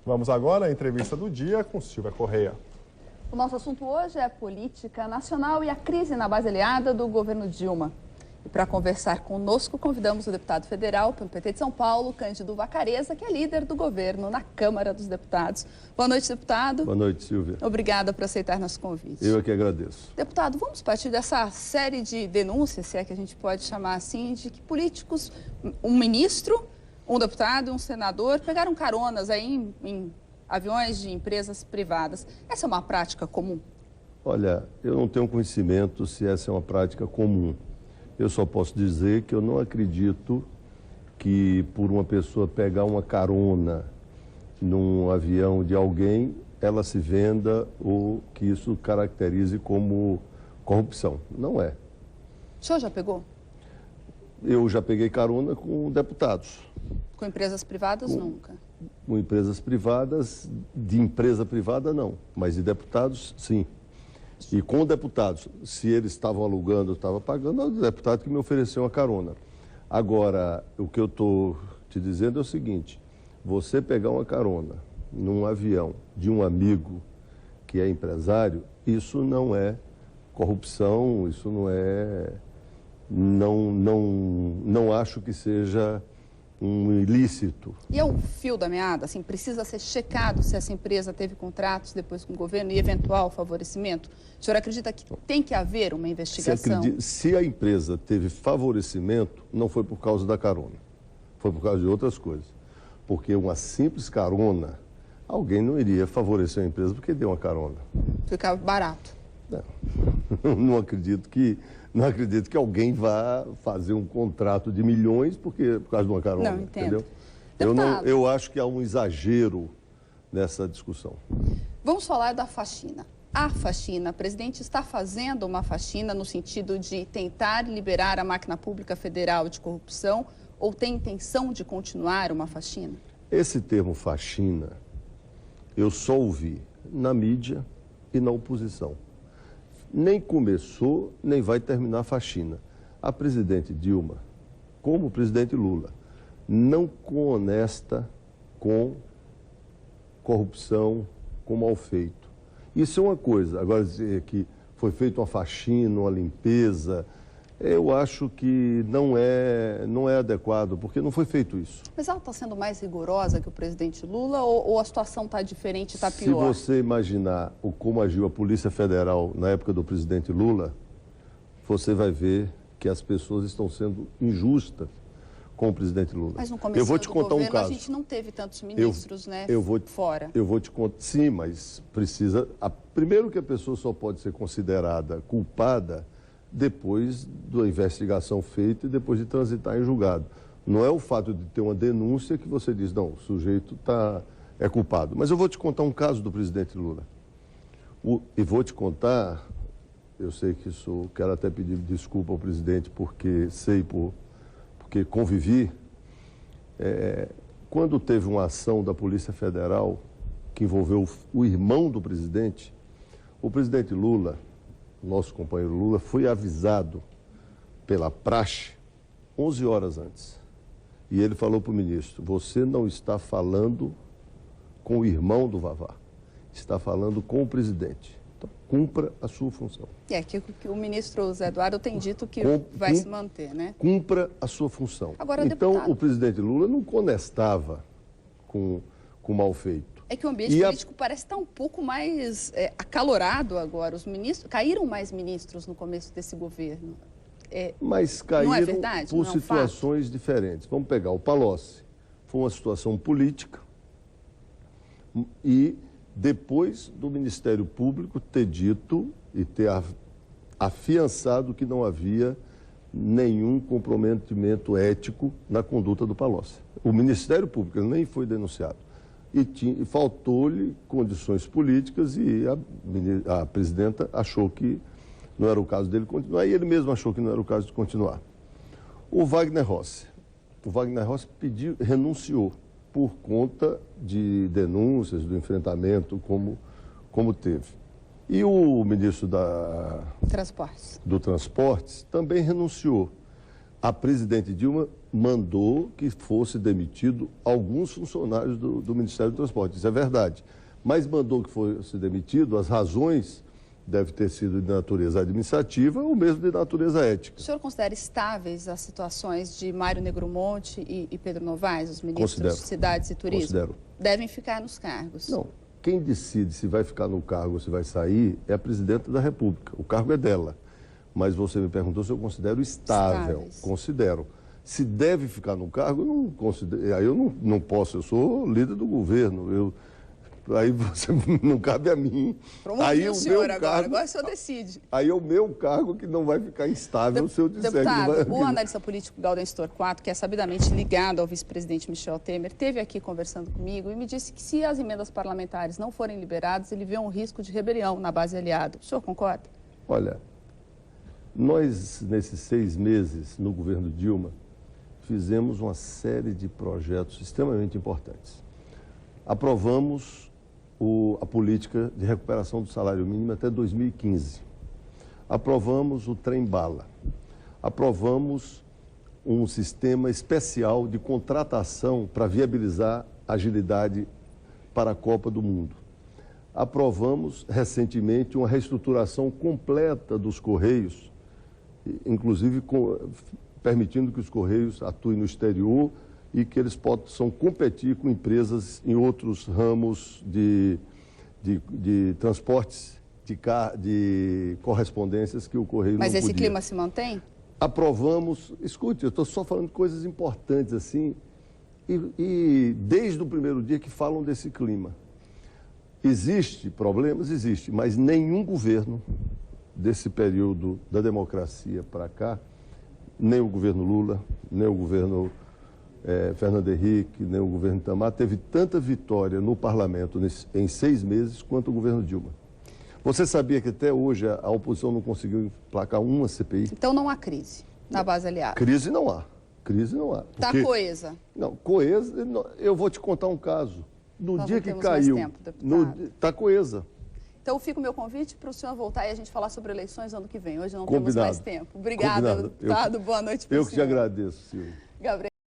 Vamos agora à entrevista do dia com Silvia Correia. O nosso assunto hoje é política nacional e a crise na base aliada do governo Dilma. E para conversar conosco, convidamos o deputado federal pelo PT de São Paulo, Cândido Vacarezza, que é líder do governo na Câmara dos Deputados. Boa noite, deputado. Boa noite, Silvia. Obrigada por aceitar nosso convite. Eu é que agradeço. Deputado, vamos partir dessa série de denúncias, se é que a gente pode chamar assim, de que políticos, um ministro, um deputado e um senador pegaram caronas aí em aviões de empresas privadas. Essa é uma prática comum? Olha, eu não tenho conhecimento se essa é uma prática comum. Eu só posso dizer que eu não acredito que por uma pessoa pegar uma carona num avião de alguém, ela se venda ou que isso caracterize como corrupção. Não é. O senhor já pegou? Eu já peguei carona com deputados. Com empresas privadas, nunca? Com empresas privadas, de empresa privada não, mas de deputados, sim. E com deputados, se eles estavam alugando, eu estava pagando, é o deputado que me ofereceu uma carona. Agora, o que eu estou te dizendo é o seguinte, você pegar uma carona num avião de um amigo que é empresário, isso não é corrupção, isso não é... Não acho que seja um ilícito. E é o fio da meada, assim, precisa ser checado se essa empresa teve contratos depois com o governo e eventual favorecimento? O senhor acredita que tem que haver uma investigação? Se a empresa teve favorecimento, não foi por causa da carona, foi por causa de outras coisas. Porque uma simples carona, alguém não iria favorecer a empresa porque deu uma carona. Ficava barato. Não acredito que alguém vá fazer um contrato de milhões por causa de uma carona. Não, entendo. Entendeu? Eu acho que há um exagero nessa discussão. Vamos falar da faxina. A faxina, o presidente está fazendo uma faxina no sentido de tentar liberar a máquina pública federal de corrupção ou tem intenção de continuar uma faxina? Esse termo faxina, eu só ouvi na mídia e na oposição. Nem começou, nem vai terminar a faxina. A presidente Dilma, como o presidente Lula, não honesta com corrupção, com mal feito. Isso é uma coisa. Agora, dizer que foi feita uma faxina, uma limpeza, eu acho que não é adequado, porque não foi feito isso. Mas ela está sendo mais rigorosa que o presidente Lula ou a situação está diferente, está pior? Se você imaginar como agiu a Polícia Federal na época do presidente Lula, você vai ver que as pessoas estão sendo injustas com o presidente Lula. Mas no começo do governo a gente não teve tantos ministros, fora. Eu vou te contar, sim, mas precisa... Primeiro que a pessoa só pode ser considerada culpada depois da investigação feita e depois de transitar em julgado. Não é o fato de ter uma denúncia que você diz, não, o sujeito é culpado. Mas eu vou te contar um caso do presidente Lula. E vou te contar, eu sei que isso, quero até pedir desculpa ao presidente porque convivi. Quando teve uma ação da Polícia Federal que envolveu o irmão do presidente, o presidente Lula, nosso companheiro Lula, foi avisado pela praxe 11 horas antes. E ele falou para o ministro, você não está falando com o irmão do Vavá, está falando com o presidente. Então, cumpra a sua função. Que o ministro Zé Eduardo tem dito que vai se manter, né? Cumpra a sua função. Agora, então, deputado, o presidente Lula não conestava com mal feito. É que o ambiente político parece estar um pouco mais acalorado agora. Os ministros caíram mais ministros no começo desse governo. Mas caíram não é verdade? por situações diferentes. Vamos pegar o Palocci. Foi uma situação política e depois do Ministério Público ter dito e ter afiançado que não havia nenhum comprometimento ético na conduta do Palocci. O Ministério Público nem foi denunciado. E faltou-lhe condições políticas e a presidenta achou que não era o caso dele continuar, e ele mesmo achou que não era o caso de continuar. O Wagner Rossi renunciou por conta de denúncias, do enfrentamento como teve. E o ministro do Transportes também renunciou. A presidente Dilma mandou que fosse demitido alguns funcionários do Ministério do Transporte, isso é verdade. Mas mandou que fosse demitido, as razões devem ter sido de natureza administrativa ou mesmo de natureza ética. O senhor considera estáveis as situações de Mário Negromonte e Pedro Novaes, os ministros de Cidades e Turismo? Considero. Devem ficar nos cargos? Não. Quem decide se vai ficar no cargo ou se vai sair é a presidenta da República. O cargo é dela. Mas você me perguntou se eu considero estável. Estáveis. Considero. Se deve ficar no cargo, eu não considero. Aí eu não posso, eu sou líder do governo. Aí você não cabe a mim. Aí o senhor agora o senhor decide. Aí é o meu cargo que não vai ficar instável se eu disser deputado, que não vai... O analista político Gaudêncio Torquato, que é sabidamente ligado ao vice-presidente Michel Temer, esteve aqui conversando comigo e me disse que se as emendas parlamentares não forem liberadas, ele vê um risco de rebelião na base aliada. O senhor concorda? Olha, nós, nesses 6 meses no governo Dilma, fizemos uma série de projetos extremamente importantes. Aprovamos a política de recuperação do salário mínimo até 2015. Aprovamos o trem-bala. Aprovamos um sistema especial de contratação para viabilizar agilidade para a Copa do Mundo. Aprovamos recentemente uma reestruturação completa dos Correios, inclusive permitindo que os Correios atuem no exterior e que eles possam competir com empresas em outros ramos de transportes, de correspondências que o Correio não podia. Mas esse clima se mantém? Aprovamos, escute, eu estou só falando de coisas importantes assim, e desde o primeiro dia que falam desse clima. Existe problemas? Existe, mas nenhum governo desse período da democracia para cá, nem o governo Lula, nem o governo Fernando Henrique, nem o governo Itamar, teve tanta vitória no parlamento em 6 meses quanto o governo Dilma. Você sabia que até hoje a oposição não conseguiu emplacar uma CPI? Então não há crise na base aliada? Crise não há. Crise não há. Está coesa? Não, coesa, eu vou te contar um caso. No Nós dia não que temos caiu, mais tempo, deputado. está coesa. Então fica o meu convite para o senhor voltar e a gente falar sobre eleições ano que vem. Hoje não Combinado. temos mais tempo. Obrigada, Combinado. deputado. Boa noite para o senhor. Eu que te agradeço, Silvio. Gabriel.